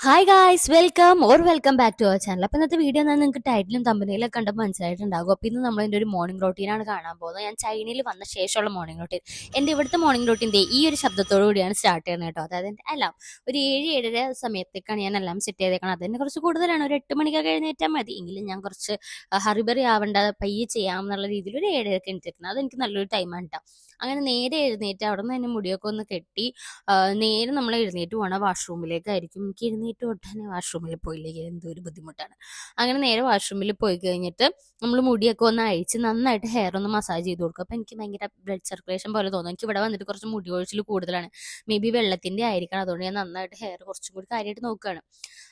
Hi guys welcome back to our channel. അപ്പോൾ ഇന്നത്തെ video എന്നാൽ നിങ്ങൾക്ക് ടൈറ്റിലും തമ്പനയിലൊക്കെ കണ്ടപ്പോൾ മനസ്സിലായിട്ടുണ്ടാകും. അപ്പോൾ ഇന്ന് നമ്മളതിൻ്റെ ഒരു മോർണിംഗ് റൊട്ടീനാണ് കാണാൻ പോകുന്നത്. ഞാൻ ചൈനയിൽ വന്ന ശേഷമുള്ള മോർണിംഗ് റൊട്ടീൻ. എൻ്റെ ഇവിടുത്തെ മോർണിംഗ് റൊട്ടീൻ്റെ ഈ ഒരു ശബ്ദത്തോടു കൂടിയാണ് സ്റ്റാർട്ട് ചെയ്യുന്നത് കേട്ടോ. അതായത് എൻ്റെ എല്ലാം ഒരു 7-7:30 സമയത്തേക്കാണ് ഞാൻ എല്ലാം സെറ്റ് ചെയ്തേക്കണം. അതിന് കുറച്ച് കൂടുതലാണ്, ഒരു 8 മണിക്കൊക്കെ എഴുന്നേറ്റാൽ മതി. എങ്കിലും ഞാൻ കുറച്ച് ഹറിബറി ആവേണ്ട, പയ്യെ ചെയ്യാമെന്നുള്ള രീതിയിൽ ഒരു 7:30 എഴുന്നേറ്റിരിക്കണം. അതെനിക്ക് നല്ലൊരു ടൈമാണ് കേട്ടോ. അങ്ങനെ നേരെ എഴുന്നേറ്റ് അവിടെ നിന്ന് തന്നെ മുടിയൊക്കെ ഒന്ന് കെട്ടി നേരെ നമ്മൾ എഴുന്നേറ്റ് പോകണം വാഷ്റൂമിലേക്കായിരിക്കും. എനിക്ക് എഴുന്നേറ്റ് ഉടനെ വാഷ്റൂമിൽ പോയില്ലെങ്കിൽ എന്തോ ഒരു ബുദ്ധിമുട്ടാണ്. അങ്ങനെ നേരെ വാഷ്റൂമിൽ പോയി കഴിഞ്ഞിട്ട് നമ്മൾ മുടിയൊക്കെ ഒന്ന് അഴിച്ച് നന്നായിട്ട് ഹെയർ ഒന്ന് മസാജ് ചെയ്ത് കൊടുക്കും. അപ്പോൾ എനിക്ക് ഭയങ്കര ബ്ലഡ് സർക്കുലേഷൻ പോലെ തോന്നും. എനിക്ക് ഇവിടെ വന്നിട്ട് കുറച്ച് മുടി കൊഴിച്ചിൽ കൂടുതലാണ്. മേ ബി വെള്ളത്തിൻ്റെ ആയിരിക്കണം. അതുകൊണ്ട് ഞാൻ നന്നായിട്ട് ഹെയർ കുറച്ചും കൂടി കാര്യമായിട്ട് നോക്കുകയാണ്.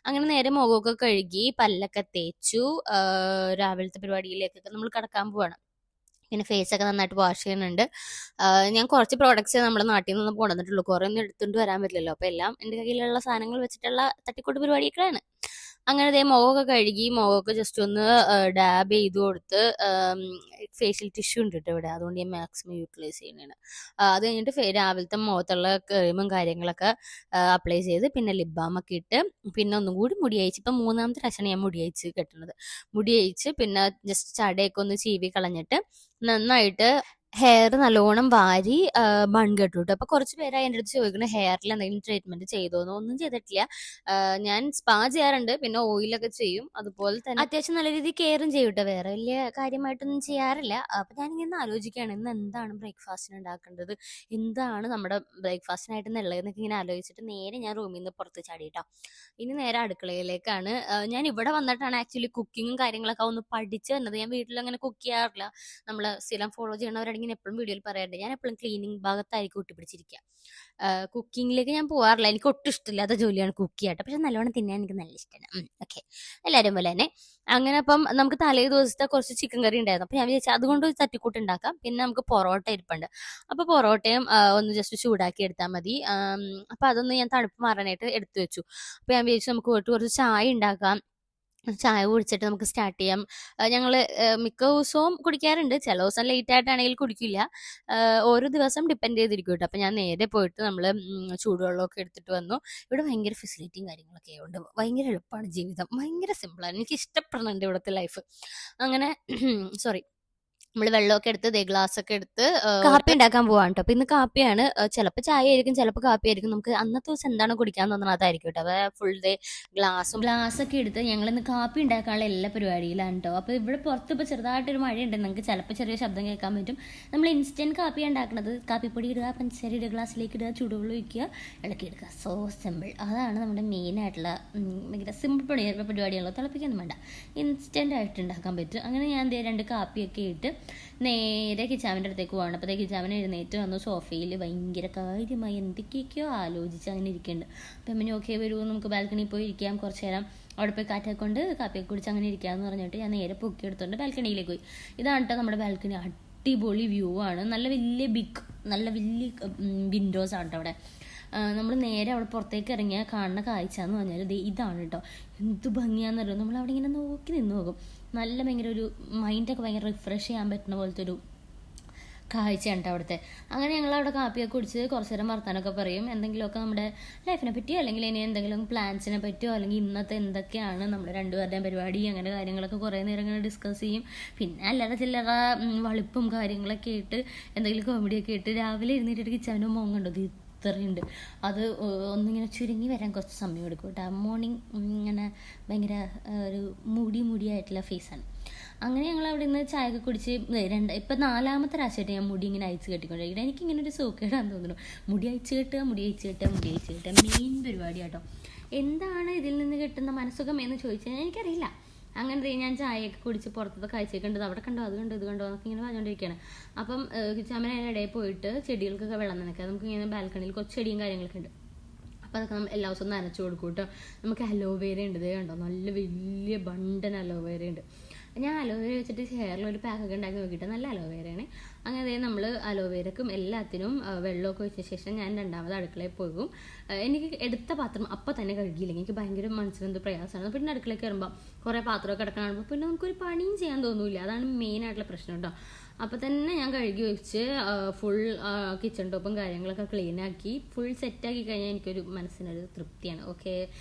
അങ്ങനെ നേരെ മുഖമൊക്കെ കഴുകി പല്ലൊക്കെ തേച്ചു രാവിലത്തെ പരിപാടിയിലേക്കൊക്കെ നമ്മൾ കടക്കാൻ പോവാണ്. പിന്നെ ഫേസൊക്കെ നന്നായിട്ട് വാഷ് ചെയ്യുന്നുണ്ട്. ഞാൻ കുറച്ച് പ്രോഡക്റ്റ്സ് നമ്മുടെ നാട്ടിൽ നിന്ന് കൊണ്ടുവന്നിട്ടുള്ളൂ. കുറേ ഒന്നും എടുത്തുകൊണ്ട് വരാൻ പറ്റില്ലല്ലോ. അപ്പോൾ എല്ലാം എൻ്റെ കയ്യിലുള്ള സാധനങ്ങൾ വെച്ചിട്ടുള്ള തട്ടിക്കൂട്ട് പരിപാടിയൊക്കെയാണ്. അങ്ങനെ ദേ മുഖമൊക്കെ കഴുകി മുഖമൊക്കെ ജസ്റ്റ് ഒന്ന് ഡാബ് ചെയ്ത് കൊടുത്ത് ഫേഷ്യൽ ടിഷ്യൂ ഉണ്ട് കേട്ടോ ഇവിടെ. അതുകൊണ്ട് ഞാൻ മാക്സിമം യൂട്ടിലൈസ് ചെയ്യുന്നതാണ്. അത് കഴിഞ്ഞിട്ട് രാവിലത്തെ മുഖത്തുള്ള ക്രീമും കാര്യങ്ങളൊക്കെ അപ്ലൈ ചെയ്ത് പിന്നെ ലിപ് ബാമൊക്കെ ഇട്ട് പിന്നെ ഒന്നും കൂടി മുടി അയച്ച് ഇപ്പം 3ാമത്തെ പ്രാവശ്യമാണ് ഞാൻ മുടി അയച്ച് കെട്ടുന്നത്. മുടി അയച്ച് പിന്നെ ജസ്റ്റ് ചടയൊക്കെ ഒന്ന് ചീവി കളഞ്ഞിട്ട് നന്നായിട്ട് ഹെയർ നല്ലോണം വാരി ബൺ കെട്ടു കേട്ടോ. അപ്പോൾ കുറച്ച് പേരായി എൻ്റെ അടുത്ത് ചോദിക്കുന്നത് ഹെയറിൽ എന്തെങ്കിലും ട്രീറ്റ്മെൻറ്റ് ചെയ്തോന്നോ. ഒന്നും ചെയ്തിട്ടില്ല. ഞാൻ സ്പാ ചെയ്യാറുണ്ട്, പിന്നെ ഓയിലൊക്കെ ചെയ്യും. അതുപോലെ തന്നെ അത്യാവശ്യം നല്ല രീതിയിൽ കെയറും ചെയ്യും കേട്ടോ. വേറെ വലിയ കാര്യമായിട്ടൊന്നും ചെയ്യാറില്ല. അപ്പോൾ ഞാനിങ്ങനെ ആലോചിക്കുകയാണ് ഇന്ന് എന്താണ് ബ്രേക്ക്ഫാസ്റ്റിന് ഉണ്ടാക്കേണ്ടത്, എന്താണ് നമ്മുടെ ബ്രേക്ക്ഫാസ്റ്റിനായിട്ട് നല്ലതെന്നൊക്കെ ഇങ്ങനെ ആലോചിച്ചിട്ട് നേരെ ഞാൻ റൂമിൽ നിന്ന് പുറത്ത് ചാടി കേട്ടോ. ഇനി നേരെ അടുക്കളയിലേക്കാണ്. ഞാൻ ഇവിടെ വന്നിട്ടാണ് ആക്ച്വലി കുക്കിങ്ങും കാര്യങ്ങളൊക്കെ ഒന്ന് പഠിച്ച് വന്നത്. ഞാൻ വീട്ടിലങ്ങനെ കുക്ക് ചെയ്യാറില്ല. നമ്മൾ സ്ഥിരം ഫോളോ ചെയ്യണവരാണെങ്കിൽ എപ്പോഴും വീഡിയോയിൽ പറയാറുണ്ട്, ഞാൻ എപ്പോഴും ക്ലീനിങ് ഭാഗത്തായിരിക്കും ഒട്ടിപ്പിടിച്ചിരിക്കുക. കുക്കിങ്ങിലേക്ക് ഞാൻ പോകാറില്ല. എനിക്ക് ഒട്ടും ഇഷ്ടമില്ലാത്ത ജോലിയാണ് കുക്ക് ചെയ്യാട്ടോ. പക്ഷെ നല്ലോണം തിന്നാൻ എനിക്ക് നല്ല ഇഷ്ടമാണ്. ഓക്കെ, എല്ലാവരും പോലെ തന്നെ. അങ്ങനെ അപ്പം നമുക്ക് തലേ ദിവസത്തെ കുറച്ച് ചിക്കൻ കറി ഉണ്ടായിരുന്നു. അപ്പോൾ ഞാൻ വിചാരിച്ചു അതുകൊണ്ട് ഒരു തട്ടിക്കൂട്ട് ഉണ്ടാക്കാം. പിന്നെ നമുക്ക് പൊറോട്ട ഇരിപ്പുണ്ട്. അപ്പോൾ പൊറോട്ടയും ഒന്ന് ജസ്റ്റ് ചൂടാക്കി എടുത്താൽ മതി. അപ്പോൾ അതൊന്ന് ഞാൻ തണുപ്പ് മാറാനായിട്ട് എടുത്തു വെച്ചു. അപ്പോൾ ഞാൻ വിചാരിച്ചു നമുക്ക് കുറച്ച് ചായ ഉണ്ടാക്കാം. ചായ കുടിച്ചിട്ട് നമുക്ക് സ്റ്റാർട്ട് ചെയ്യാം. ഞങ്ങൾ മിക്ക ദിവസവും കുടിക്കാറുണ്ട്. ചില ദിവസം ലേറ്റ് ആയിട്ടാണെങ്കിൽ കുടിക്കില്ല. ഓരോ ദിവസം ഡിപ്പെൻഡ് ചെയ്തിരിക്കും കേട്ടോ. അപ്പോൾ ഞാൻ നേരെ പോയിട്ട് നമ്മൾ ചൂടുവെള്ളമൊക്കെ എടുത്തിട്ട് വന്നു. ഇവിടെ ഭയങ്കര ഫെസിലിറ്റിയും കാര്യങ്ങളൊക്കെ ആയതുകൊണ്ട് ഭയങ്കര എളുപ്പമാണ് ജീവിതം. ഭയങ്കര സിമ്പിളാണ്. എനിക്ക് ഇഷ്ടപ്പെടുന്നുണ്ട് ഇവിടുത്തെ ലൈഫ്. അങ്ങനെ സോറി, നമ്മൾ വെള്ളമൊക്കെ എടുത്ത് ഗ്ലാസ്സൊക്കെ എടുത്ത് കാപ്പി ഉണ്ടാക്കാൻ പോവാണ് കേട്ടോ. അപ്പോൾ ഇന്ന് കാപ്പിയാണ്. ചിലപ്പോൾ ചായ ആയിരിക്കും, ചിലപ്പോൾ കാപ്പി ആയിരിക്കും. നമുക്ക് അന്നത്തെ ദിവസം എന്താണ് കുടിക്കാൻ തോന്നുന്നത് അതായിരിക്കും കേട്ടോ. അപ്പോൾ ഫുൾ ഡേ ഗ്ലാസ്സൊക്കെ എടുത്ത് ഞങ്ങളിന്ന് കാപ്പി ഉണ്ടാക്കാനുള്ള എല്ലാ പരിപാടിയിലാണ് കേട്ടോ. അപ്പോൾ ഇവിടെ പുറത്ത് ഇപ്പോൾ ചെറുതായിട്ടൊരു മഴയുണ്ട്. നിങ്ങൾക്ക് ചിലപ്പോൾ ചെറിയ ശബ്ദം കേൾക്കാൻ പറ്റും. നമ്മൾ ഇൻസ്റ്റൻറ്റ് കാപ്പി ഉണ്ടാക്കുന്നത്. കാപ്പിപ്പൊടി ഇടുക, പഞ്ചസാര ഇടുക, ഗ്ലാസ്സിലേക്ക് ഇടുക, ചൂടുവെള്ളം ഒഴിക്കുക, ഇളക്കി എടുക്കുക. So simple. അതാണ് നമ്മുടെ മെയിനായിട്ടുള്ള ഭയങ്കര സിമ്പിൾ പരിപാടികളോ. തിളപ്പിക്കൊന്നും വേണ്ട, ഇൻസ്റ്റൻ്റ് ആയിട്ട് ഉണ്ടാക്കാൻ പറ്റും. അങ്ങനെ ഞാൻ 2 കാപ്പിയൊക്കെ ഇട്ട് നേരെ കിച്ചാമിൻ്റെ അടുത്തേക്ക് പോകണം. അപ്പോൾ കിച്ചാമിന് എഴുന്നേറ്റ് വന്നു സോഫയിൽ ഭയങ്കര കാര്യമായി എന്തൊക്കെയൊക്കെയോ ആലോചിച്ച് അങ്ങനെ ഇരിക്കുന്നുണ്ട്. അപ്പം അമ്മ ഓക്കെ വരൂ, നമുക്ക് ബാൽക്കണിയിൽ പോയി ഇരിക്കാം കുറച്ച് നേരം, അവിടെ പോയി കാറ്റൊക്കെ കൊണ്ട് കാപ്പിയൊക്കെ കുടിച്ച് അങ്ങനെ ഇരിക്കാമെന്ന് പറഞ്ഞിട്ട് ഞാൻ നേരെ പൊക്കി എടുത്തുകൊണ്ട് ബാൽക്കണിയിലേക്ക് പോയി. ഇതാണ് കേട്ടോ നമ്മുടെ ബാൽക്കണി. അടിപൊളി വ്യൂ ആണ്. നല്ല വലിയ വിൻഡോസ് ആണ് കേട്ടോ അവിടെ. നമ്മൾ നേരെ അവിടെ പുറത്തേക്ക് ഇറങ്ങിയാൽ കാണുന്ന കാഴ്ച എന്ന് പറഞ്ഞാൽ ഇതാണ് കേട്ടോ. എന്ത് ഭംഗിയാന്ന് അറിയാം. നമ്മൾ അവിടെ ഇങ്ങനെ നോക്കി നിന്ന് പോകും. നല്ല ഭയങ്കര ഒരു മൈൻഡൊക്കെ ഭയങ്കര റിഫ്രഷ് ചെയ്യാൻ പറ്റുന്ന പോലത്തെ ഒരു കാഴ്ചയാണ് അവിടുത്തെ. അങ്ങനെ ഞങ്ങൾ അവിടെ കാപ്പിയൊക്കെ കുടിച്ച് കുറച്ച് നേരം വർത്താനൊക്കെ പറയും. എന്തെങ്കിലുമൊക്കെ നമ്മുടെ ലൈഫിനെ പറ്റിയോ അല്ലെങ്കിൽ ഇനി എന്തെങ്കിലും പ്ലാൻസിനെ പറ്റിയോ അല്ലെങ്കിൽ ഇന്നത്തെ എന്തൊക്കെയാണ് നമ്മുടെ രണ്ടുപേരുടെയും പരിപാടി, അങ്ങനെ കാര്യങ്ങളൊക്കെ കുറേ നേരം ഇങ്ങനെ ഡിസ്കസ് ചെയ്യും. പിന്നെ അല്ലാതെ ചില്ലറ വളിപ്പും കാര്യങ്ങളൊക്കെ ഇട്ട് എന്തെങ്കിലും കോമഡിയൊക്കെ ഇട്ട് രാവിലെ എഴുന്നേറ്റിട്ട് കിച്ചാൻ്റെ മോൻ കണ്ടോ ഇത്രയുണ്ട്. അത് ഒന്നിങ്ങനെ ചുരുങ്ങി വരാൻ കുറച്ച് സമയം എടുക്കും കേട്ടോ. മോർണിംഗ് ഇങ്ങനെ ഭയങ്കര ഒരു മുടിയായിട്ടുള്ള ഫേസാണ്. അങ്ങനെ ഞങ്ങൾ അവിടെ നിന്ന് ചായയൊക്കെ കുടിച്ച് ഇപ്പം 4ാമത്തെ പ്രാവശ്യമായിട്ട് ഞാൻ മുടി ഇങ്ങനെ അയച്ച് കെട്ടിക്കൊണ്ടിരിക്കുന്നത്. എനിക്കിങ്ങനെ ഒരു സൂക്കേടാന്ന് തോന്നുന്നു. മുടി അയച്ച് കെട്ടുക മെയിൻ പരിപാടി കേട്ടോ. എന്താണ് ഇതിൽ നിന്ന് കിട്ടുന്ന മനസ്സുഖം എന്ന് ചോദിച്ചാൽ എനിക്കറിയില്ല. അങ്ങനെ ഞാൻ ചായയൊക്കെ കുടിച്ച് പുറത്തത്തെ കാഴ്ചയൊക്കെ ഉണ്ട്, അവിടെ കണ്ടോ അത് കണ്ടോ ഇത് കണ്ടോ എന്നൊക്കെ ഇങ്ങനെ പറഞ്ഞുകൊണ്ടിരിക്കുകയാണ്. അപ്പം കിച്ചാമ്മ ഇടയിൽ പോയിട്ട് ചെടികൾക്കൊക്കെ വെള്ളം നനയ്ക്കുക. നമുക്ക് ഇങ്ങനെ ബാൽക്കണിയിൽ കുറച്ച് ചെടിയും കാര്യങ്ങളൊക്കെ ഉണ്ട്. അപ്പോൾ അതൊക്കെ നമ്മൾ എല്ലാ ദിവസവും നനച്ചു കൊടുക്കും കേട്ടോ. നമുക്ക് അലോവേര ഉണ്ട്, ഇത് കണ്ടോ നല്ല വലിയ ബണ്ടൻ അലോവേര ഉണ്ട്. ഞാൻ അലോവേര വെച്ചിട്ട് ഹെയറിൽ ഒരു പാക്കൊക്കെ ഉണ്ടാക്കി നോക്കിയിട്ട് നല്ല അലോവേരയാണ്. അങ്ങനെ നമ്മൾ അലോവേരക്കും എല്ലാത്തിനും വെള്ളമൊക്കെ വെച്ച ശേഷം ഞാൻ 2ാമത് അടുക്കളയിൽ പോകും. എനിക്ക് എടുത്ത പാത്രം അപ്പം തന്നെ കഴുകിയില്ലെങ്കിൽ എനിക്ക് ഭയങ്കര മനസ്സിലെന്തോ പ്രയാസമാണ്. പിന്നെ അടുക്കളയിൽ കയറുമ്പോൾ കുറേ പാത്രമൊക്കെ കിടക്കാൻ കാണുമ്പോൾ പിന്നെ നമുക്കൊരു പണിയും ചെയ്യാൻ തോന്നില്ല. അതാണ് മെയിനായിട്ടുള്ള പ്രശ്നം കേട്ടോ. അപ്പോൾ തന്നെ ഞാൻ കഴുകി വെച്ച് ഫുൾ കിച്ചൺ ടോപ്പും കാര്യങ്ങളൊക്കെ ക്ലീൻ ആക്കി ഫുൾ സെറ്റാക്കി കഴിഞ്ഞാൽ എനിക്കൊരു മനസ്സിനൊരു തൃപ്തിയാണ്. ഓക്കെ,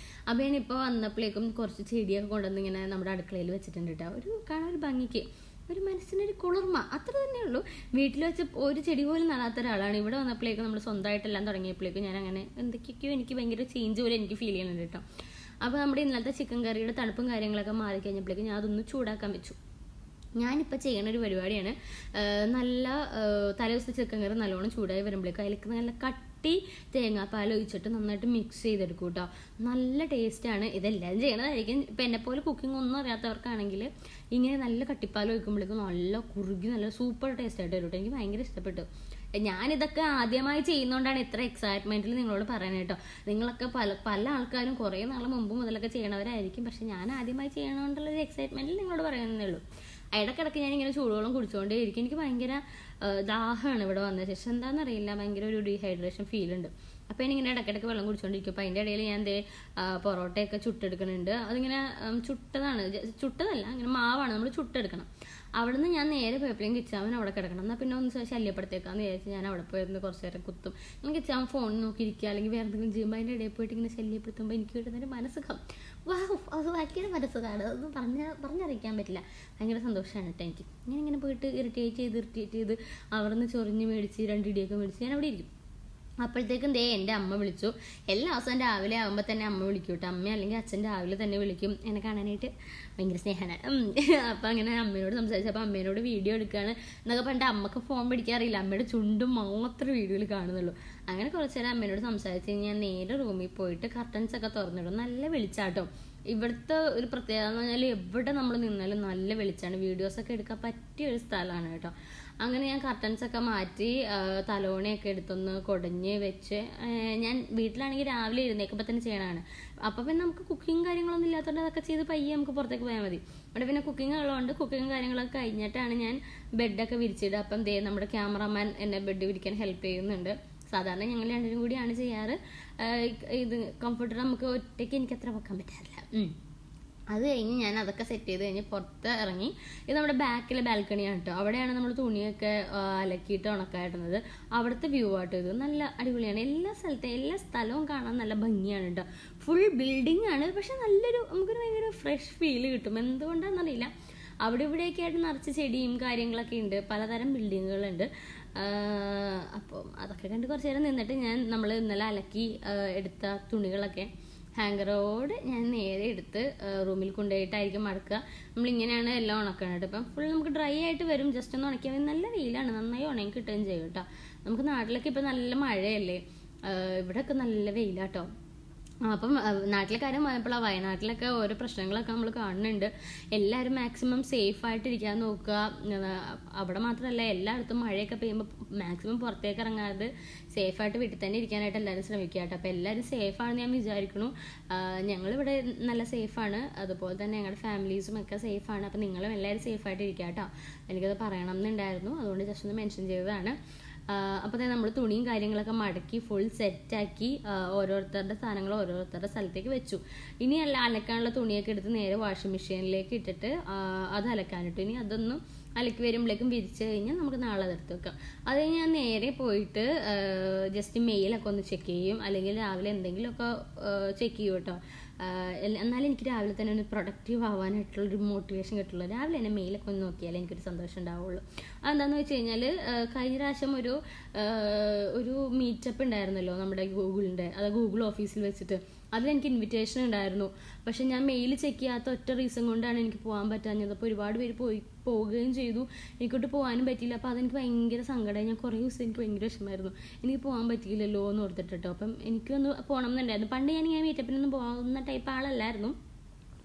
അപ്പോൾ ഞാനിപ്പോൾ വന്നപ്പോഴേക്കും കുറച്ച് ചെടിയൊക്കെ കൊണ്ടുവന്ന് ഇങ്ങനെ നമ്മുടെ അടുക്കളയിൽ വെച്ചിട്ടുണ്ട് കേട്ടോ. കാണാൻ ഒരു ഭംഗിക്ക്, ഒരു മനസ്സിനൊരു കുളിർമ, അത്ര തന്നെ ഉള്ളൂ. വീട്ടിൽ വെച്ച് ഒരു ചെടി പോലും നടാത്ത ഒരാളാണ്. ഇവിടെ വന്നപ്പോഴേക്കും നമ്മൾ സ്വന്തമായിട്ടെല്ലാം തുടങ്ങിയപ്പോഴേക്കും ഞാൻ അങ്ങനെ എന്തൊക്കെയൊക്കെയോ എനിക്ക് ഭയങ്കര ചേഞ്ച് പോലെ എനിക്ക് ഫീൽ ചെയ്യുന്നുണ്ട് കേട്ടോ. അപ്പോൾ നമ്മുടെ ഇന്നലത്തെ ചിക്കൻ കറിയുടെ തണുപ്പും കാര്യങ്ങളൊക്കെ മാറി കഴിഞ്ഞപ്പോഴേക്കും ഞാൻ അതൊന്ന് ചൂടാക്കാൻ വെച്ചു. ഞാനിപ്പോൾ ചെയ്യണ ഒരു പരിപാടിയാണ്, നല്ല തലേദിവസത്തെ ചിക്കൻ കറി നല്ലോണം ചൂടായി വരുമ്പോഴേക്കും അതിലേക്ക് നല്ല കട്ടി തേങ്ങാപ്പാൽ ഒഴിച്ചിട്ട് നന്നായിട്ട് മിക്സ് ചെയ്തെടുക്കും കേട്ടോ. നല്ല ടേസ്റ്റാണ്. ഇതെല്ലാം ചെയ്യണതായിരിക്കും. ഇപ്പം എന്നെപ്പോലെ കുക്കിംഗ് ഒന്നും അറിയാത്തവർക്കാണെങ്കിൽ ഇങ്ങനെ നല്ല കട്ടിപ്പാൽ ഒഴിക്കുമ്പോഴേക്കും നല്ല കുറുകി നല്ല സൂപ്പർ ടേസ്റ്റായിട്ട് വരും കേട്ടോ. എനിക്ക് ഭയങ്കര ഇഷ്ടപ്പെട്ടു. ഞാനിതൊക്കെ ആദ്യമായി ചെയ്യുന്നതുകൊണ്ടാണ് ഇത്ര എക്സൈറ്റ്മെന്റിൽ നിങ്ങളോട് പറയുന്നത് കേട്ടോ. നിങ്ങളൊക്കെ പല ആൾക്കാരും കുറേ നാൾ മുമ്പ് മുതലൊക്കെ ചെയ്യണവരായിരിക്കും. പക്ഷെ ഞാൻ ആദ്യമായി ചെയ്യണമെന്നുള്ളൊരു എക്സൈറ്റ്മെന്റിൽ നിങ്ങളോട് പറയുന്നേ ഉള്ളൂ. ഇടയ്ക്കിടയ്ക്ക് ഞാനിങ്ങനെ ചൂടുവെള്ളം കുടിച്ചുകൊണ്ടേ ഇരിക്കും. എനിക്ക് ഭയങ്കര ദാഹമാണ് ഇവിടെ വന്ന ശേഷം. എന്താണെന്നറിയില്ല, ഭയങ്കര ഒരു ഡീഹൈഡ്രേഷൻ ഫീൽ ഉണ്ട്. അപ്പോൾ ഞാനിങ്ങനെ ഇടയ്ക്കിടയ്ക്ക് വെള്ളം കുടിച്ചുകൊണ്ടിരിക്കും. അപ്പോൾ അതിൻ്റെ ഇടയിൽ ഞാൻ പൊറോട്ടയൊക്കെ ചുട്ടെടുക്കുന്നുണ്ട്. അതിങ്ങനെ ചുട്ടതല്ല, അങ്ങനെ മാവാണ്, നമ്മൾ ചുട്ടെടുക്കണം. അവിടെ നിന്ന് ഞാൻ നേരെ പോയപ്പോഴും കിച്ചാവൻ അവിടെ കിടക്കണം. എന്നാൽ പിന്നെ ഒന്ന് ശല്യപ്പെടുത്തേക്കാന്ന് വിചാരിച്ച് ഞാൻ അവിടെ പോയിരുന്നു കുറച്ച് നേരം കുത്തും. ഞാൻ കിച്ചാവൻ ഫോൺ നോക്കിയിരിക്കുക അല്ലെങ്കിൽ വേറെ എന്തെങ്കിലും ചെയ്യുമ്പോൾ അതിൻ്റെ ഇടയിൽ പോയിട്ട് ഇങ്ങനെ ശല്യപ്പെടുത്തുമ്പോൾ എനിക്ക് കിട്ടുന്നൊരു മനസ്സുഖം, അത് ഭയങ്കര മനസ്സുഖമാണ്. അതൊന്നും പറഞ്ഞറിയിക്കാൻ പറ്റില്ല. ഭയങ്കര സന്തോഷമാണ് കേട്ടോ എനിക്ക്. ഞാനിങ്ങനെ പോയിട്ട് ഇറിറ്റേറ്റ് ചെയ്ത് അവിടെ നിന്ന് ചൊറിഞ്ഞ് മേടിച്ച് 2 ഇടിയൊക്കെ മേടിച്ച് ഞാൻ അവിടെ ഇരിക്കും. അപ്പോഴത്തേക്കും എൻ്റെ അമ്മ വിളിച്ചു. എല്ലാ ദിവസവും രാവിലെ ആകുമ്പോൾ തന്നെ അമ്മ വിളിക്കും കേട്ടോ. അമ്മ അല്ലെങ്കിൽ അച്ഛൻ രാവിലെ തന്നെ വിളിക്കും. എന്നെ കാണാനായിട്ട് ഭയങ്കര സ്നേഹമാണ്. അപ്പം അങ്ങനെ അമ്മയോട് സംസാരിച്ചപ്പോൾ അമ്മേനോട് വീഡിയോ എടുക്കുകയാണ് എന്നൊക്കെ പറഞ്ഞിട്ട് അമ്മക്ക് ഫോൺ പിടിക്കാറില്ല. അമ്മയുടെ ചുണ്ടും മാത്രമേ വീഡിയോയിൽ കാണുന്നുള്ളൂ. അങ്ങനെ കുറച്ച് നേരം അമ്മേനോട് സംസാരിച്ച് കഴിഞ്ഞ് ഞാൻ നേരെ റൂമിൽ പോയിട്ട് കർട്ടൻസ് ഒക്കെ തുറന്നിടും. നല്ല വെളിച്ചാട്ടോ. ഇവിടുത്തെ ഒരു പ്രത്യേകത എന്ന് പറഞ്ഞാൽ എവിടെ നമ്മൾ നിന്നാലും നല്ല വെളിച്ചാണ്. വീഡിയോസൊക്കെ എടുക്കാൻ പറ്റിയ ഒരു സ്ഥലമാണ് കേട്ടോ. അങ്ങനെ ഞാൻ കർട്ടൻസൊക്കെ മാറ്റി തലോണയൊക്കെ എടുത്തൊന്ന് കുടഞ്ഞ് വെച്ച്, ഞാൻ വീട്ടിലാണെങ്കിൽ രാവിലെ എഴുന്നേൽക്കുമ്പോൾ തന്നെ ചെയ്യണതാണ്. അപ്പോൾ പിന്നെ നമുക്ക് കുക്കിങ് കാര്യങ്ങളൊന്നും ഇല്ലാത്തതുകൊണ്ട് അതൊക്കെ ചെയ്ത് പയ്യെ നമുക്ക് പുറത്തേക്ക് പോയാൽ മതി. അവിടെ പിന്നെ കുക്കിംഗ് ഉള്ളതുകൊണ്ട് കുക്കിങ് കാര്യങ്ങളൊക്കെ കഴിഞ്ഞിട്ടാണ് ഞാൻ ബെഡൊക്കെ വിരിച്ചിടുക. അപ്പം നമ്മുടെ ക്യാമറമാൻ എന്നെ ബെഡ് വിരിക്കാൻ ഹെൽപ്പ് ചെയ്യുന്നുണ്ട്. സാധാരണ ഞങ്ങൾ രണ്ടും കൂടിയാണ് ചെയ്യാറ്. ഇത് കംഫർട്ടർ നമുക്ക് ഒറ്റയ്ക്ക് എനിക്ക് അത്ര വെക്കാൻ പറ്റാറില്ല. അത് കഴിഞ്ഞ് ഞാൻ അതൊക്കെ സെറ്റ് ചെയ്ത് കഴിഞ്ഞ് പുറത്ത് ഇറങ്ങി. ഇത് നമ്മുടെ ബാക്കിലെ ബാൽക്കണിയാണ് കേട്ടോ. അവിടെയാണ് നമ്മൾ തുണിയൊക്കെ അലക്കിയിട്ട് ഉണക്കായിടുന്നത്. അവിടുത്തെ വ്യൂ ആട്ടോ ഇത്. നല്ല അടിപൊളിയാണ്. എല്ലാ സ്ഥലവും കാണാൻ നല്ല ഭംഗിയാണ് കേട്ടോ. ഫുൾ ബിൽഡിംഗ് ആണ്, പക്ഷെ നമുക്കൊരു ഭയങ്കര ഫ്രഷ് ഫീൽ കിട്ടും. എന്തുകൊണ്ടാണെന്നറിയില്ല. അവിടെ ഇവിടെയൊക്കെ ആയിട്ട് നിറച്ച് ചെടിയും കാര്യങ്ങളൊക്കെ ഉണ്ട്. പലതരം ബിൽഡിങ്ങുകളുണ്ട്. അപ്പം അതൊക്കെ കണ്ട് കുറച്ച് നേരം നിന്നിട്ട് നമ്മൾ ഇന്നലെ അലക്കി എടുത്ത തുണികളൊക്കെ ഹാങ്കറോട് ഞാൻ നേരെ എടുത്ത് റൂമിൽ കൊണ്ടുപോയിട്ടായിരിക്കും മടക്കുക. നമ്മളിങ്ങനെയാണ് എല്ലാം ഉണക്കുന്നത്. ഇപ്പം ഫുൾ നമുക്ക് ഡ്രൈ ആയിട്ട് വരും. ജസ്റ്റ് ഒന്ന് ഉണക്കിയാൽ മതി. നല്ല വെയിലാണ്, നന്നായി ഉണങ്ങി കിട്ടുകയും ചെയ്യും കേട്ടോ. നമുക്ക് നാട്ടിലൊക്കെ ഇപ്പം നല്ല മഴയല്ലേ, ഇവിടെയൊക്കെ നല്ല വെയിലാട്ടോ. അപ്പം നാട്ടിലെ കാര്യം പോയപ്പോഴാണ് വയനാട്ടിലൊക്കെ ഓരോ പ്രശ്നങ്ങളൊക്കെ നമ്മൾ കാണുന്നുണ്ട്. എല്ലാവരും മാക്സിമം സേഫായിട്ടിരിക്കാൻ നോക്കുക. അവിടെ മാത്രമല്ല, എല്ലായിടത്തും മഴയൊക്കെ പെയ്യുമ്പോൾ മാക്സിമം പുറത്തേക്ക് ഇറങ്ങാതെ സേഫായിട്ട് വീട്ടിൽ തന്നെ ഇരിക്കാനായിട്ട് എല്ലാവരും ശ്രമിക്കുക കേട്ടോ. അപ്പോൾ എല്ലാവരും സേഫാണെന്ന് ഞാൻ വിചാരിക്കുന്നു. ഞങ്ങളിവിടെ നല്ല സേഫാണ്. അതുപോലെ തന്നെ ഞങ്ങളുടെ ഫാമിലീസും ഒക്കെ സേഫാണ്. അപ്പോൾ നിങ്ങളും എല്ലാവരും സേഫായിട്ട് ഇരിക്കുക കേട്ടോ. എനിക്കത് പറയണം എന്നുണ്ടായിരുന്നു, അതുകൊണ്ട് ജസ്റ്റ് ഒന്ന് മെൻഷൻ ചെയ്തതാണ്. അപ്പോൾ തന്നെ നമ്മൾ തുണിയും കാര്യങ്ങളൊക്കെ മടക്കി ഫുൾ സെറ്റാക്കി ഓരോരുത്തരുടെ സാധനങ്ങൾ ഓരോരുത്തരുടെ സ്ഥലത്തേക്ക് വെച്ചു. ഇനി അലക്കാനുള്ള തുണിയൊക്കെ എടുത്ത് നേരെ വാഷിംഗ് മെഷീനിലേക്ക് ഇട്ടിട്ട് അത് അലക്കാനിട്ടു. ഇനി അതൊന്നും അലക്കി വരുമ്പോഴേക്കും വിരിച്ച് കഴിഞ്ഞാൽ നമുക്ക് നാളെ അതെടുത്ത് വെക്കാം. അത് കഴിഞ്ഞ് ഞാൻ നേരെ പോയിട്ട് ജസ്റ്റ് മെയിലൊക്കെ ഒന്ന് ചെക്ക് ചെയ്യും, അല്ലെങ്കിൽ രാവിലെ എന്തെങ്കിലുമൊക്കെ ചെക്ക് ചെയ്യും കേട്ടോ. എന്നാലും എനിക്ക് രാവിലെ തന്നെ ഒന്ന് പ്രൊഡക്റ്റീവ് ആവാനായിട്ടുള്ളൊരു മോട്ടിവേഷൻ കിട്ടുള്ളൂ. രാവിലെ തന്നെ മെയിലൊക്കെ ഒന്ന് നോക്കിയാലേ എനിക്കൊരു സന്തോഷം ഉണ്ടാവുള്ളൂ. അതെന്താണെന്ന് വെച്ച് കഴിഞ്ഞാൽ കഴിഞ്ഞ പ്രാവശ്യം ഒരു മീറ്റപ്പ് ഉണ്ടായിരുന്നല്ലോ നമ്മുടെ ഗൂഗിളിൻ്റെ, അത് ഗൂഗിൾ ഓഫീസിൽ വെച്ചിട്ട്. അതിലെനിക്ക് ഇൻവിറ്റേഷൻ ഉണ്ടായിരുന്നു. പക്ഷെ ഞാൻ മെയിൽ ചെക്ക് ചെയ്യാത്ത ഒറ്റ റീസൺ കൊണ്ടാണ് എനിക്ക് പോകാൻ പറ്റാഞ്ഞത്. അപ്പോൾ ഒരുപാട് പേര് പോവുകയും ചെയ്തു, എനിക്കൊട്ട് പോകാനും പറ്റിയില്ല. അപ്പോൾ അതെനിക്ക് ഭയങ്കര സങ്കടമായി. ഞാൻ കുറേ ദിവസം എനിക്ക് ഭയങ്കര വിഷമമായിരുന്നു, എനിക്ക് പോകാൻ പറ്റിയില്ലല്ലോ എന്ന് ഓർത്തിട്ടോ. അപ്പം എനിക്കൊന്ന് പോകണം എന്നുണ്ടായിരുന്നു. പണ്ട് ഞാനിങ്ങനെ മീറ്റപ്പിനൊന്നും പോകുന്ന ടൈപ്പ് ആളല്ലായിരുന്നു.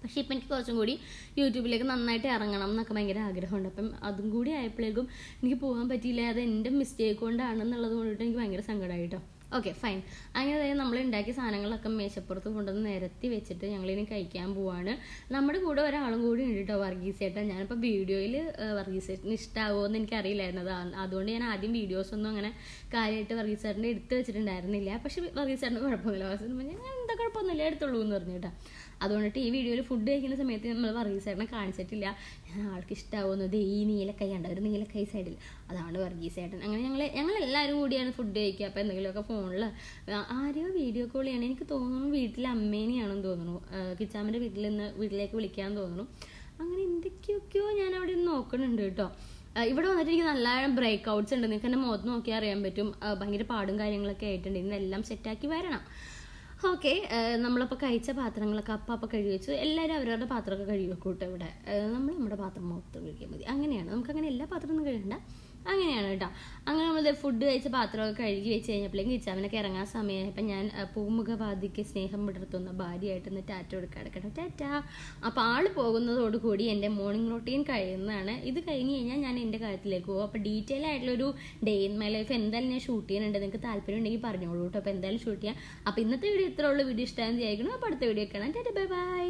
പക്ഷേ ഇപ്പം എനിക്ക് കുറച്ചും കൂടി യൂട്യൂബിലേക്ക് നന്നായിട്ട് ഇറങ്ങണം എന്നൊക്കെ ഭയങ്കര ആഗ്രഹമുണ്ട്. അപ്പം അതും കൂടി ആയപ്പോഴേക്കും എനിക്ക് പോകാൻ പറ്റിയില്ല. അത് എൻ്റെ മിസ്റ്റേക്ക് കൊണ്ടാണെന്നുള്ളത് കൊണ്ടിട്ട് എനിക്ക് ഭയങ്കര സങ്കടമായി കേട്ടോ. Okay fine. അങ്ങനെ നമ്മൾ ഉണ്ടാക്കിയ സാധനങ്ങളൊക്കെ മേശപ്പുറത്ത് കൊണ്ടുവന്ന് നിരത്തി വെച്ചിട്ട് ഞങ്ങളിനി കഴിക്കാൻ പോവാണ്. നമ്മുടെ കൂടെ ഒരാളും കൂടി ഉണ്ട് കേട്ടോ, വർഗീസ് ചേട്ടൻ. ഞാനിപ്പോൾ വീഡിയോയിൽ വർഗീസ് ചേട്ടന് ഇഷ്ടമാവുമോ എന്ന് എനിക്കറിയില്ലായിരുന്നു. അതുകൊണ്ട് ഞാൻ ആദ്യം വീഡിയോസ് ഒന്നും അങ്ങനെ കാര്യമായിട്ട് വർഗീസ് ചേട്ടൻ്റെ എടുത്ത് വെച്ചിട്ടുണ്ടായിരുന്നില്ല. പക്ഷെ വർഗീസ് ചേട്ടന് കുഴപ്പമൊന്നുമില്ല. ഞാൻ എന്താ കുഴപ്പമൊന്നുമില്ല, എടുത്തുള്ളൂ എന്ന് പറഞ്ഞു കേട്ടോ. അതുകൊണ്ടിട്ട് ഈ വീഡിയോയിൽ ഫുഡ് കഴിക്കുന്ന സമയത്ത് നമ്മൾ വർഗീസ് ചേട്ടനെ കാണിച്ചിട്ടില്ല. ഞാൻ ആൾക്ക് ഇഷ്ടമാവുന്നത് ഈ നീലക്കൈ ഉണ്ട്, ഒരു നീലക്കൈ സൈഡിൽ, അതാണ് വർഗീസ് ചേട്ടൻ. അങ്ങനെ ഞങ്ങളെല്ലാവരും കൂടിയാണ് ഫുഡ് കഴിക്കുക. അപ്പോൾ എന്തെങ്കിലുമൊക്കെ ഫോണിൽ ആരെയോ വീഡിയോ കോൾ ചെയ്യണം, എനിക്ക് തോന്നുന്നു വീട്ടിലെ അമ്മേനെയാണെന്ന് തോന്നുന്നു, കിച്ചാമ്മൻ്റെ വീട്ടിലേക്ക് വിളിക്കാൻ തോന്നുന്നു. അങ്ങനെ എന്തൊക്കെയൊക്കെയോ ഞാൻ അവിടെ നിന്ന് നോക്കുന്നുണ്ട് കേട്ടോ. ഇവിടെ വന്നിട്ട് എനിക്ക് നല്ല ബ്രേക്ക് ഔട്ട്സ് ഉണ്ട്, നിങ്ങൾക്ക് എൻ്റെ മുഖത്ത് നോക്കിയാൽ അറിയാൻ പറ്റും. ഭയങ്കര പാടും കാര്യങ്ങളൊക്കെ ആയിട്ടുണ്ട്. ഇന്നെല്ലാം സെറ്റാക്കി വരണം. ഓക്കെ, നമ്മളപ്പോൾ കഴിച്ച പാത്രങ്ങളൊക്കെ അപ്പം കഴുകി വെച്ചു. എല്ലാവരും അവരവരുടെ പാത്രമൊക്കെ കഴുകി വെക്കും കേട്ടോ. ഇവിടെ നമ്മുടെ പാത്രം മൊത്തം കഴുകിയാൽ മതി. അങ്ങനെയാണ്, നമുക്കങ്ങനെ എല്ലാ പാത്രമൊന്നും കഴുകണ്ട, അങ്ങനെയാണ് കേട്ടോ. അങ്ങനെ നമ്മൾ ഫുഡ് കഴിച്ച പാത്രമൊക്കെ കഴുകി വെച്ച് കഴിഞ്ഞപ്പോഴേക്കും കിച്ചാവിനൊക്കെ ഇറങ്ങാൻ സമയമായപ്പോൾ ഞാൻ പൂമുഖവാദിക്ക് സ്നേഹം വിടർത്തുന്ന ഭാര്യയായിട്ടൊന്ന് ടാറ്റ കൊടുക്കാണ് കേട്ടോ. ടാറ്റ. അപ്പോൾ ആൾ പോകുന്നതോടുകൂടി എൻ്റെ മോർണിംഗ് റൊട്ടീൻ കഴിയുന്നതാണ്. ഇത് കഴിഞ്ഞ് കഴിഞ്ഞാൽ ഞാൻ എൻ്റെ കാര്യത്തിലേക്ക് പോകും. അപ്പോൾ ഡീറ്റെയിൽ ആയിട്ടുള്ളൊരു ഡേ ഇൻ മൈ ലൈഫ് എന്തായാലും ഞാൻ ഷൂട്ട് ചെയ്യുന്നുണ്ട്. നിങ്ങൾക്ക് താല്പര്യം ഉണ്ടെങ്കിൽ പറഞ്ഞോളൂ കേട്ടോ. അപ്പോൾ എന്തായാലും ഷൂട്ട് ചെയ്യാം. അപ്പോൾ ഇന്നത്തെ വീഡിയോ ഇത്രയുള്ള വീഡിയോ ഇഷ്ടമാണെന്ന് വിചാരിക്കണം. അപ്പോൾ അടുത്ത വീഡിയോ കാണാം. Tata, bye bye.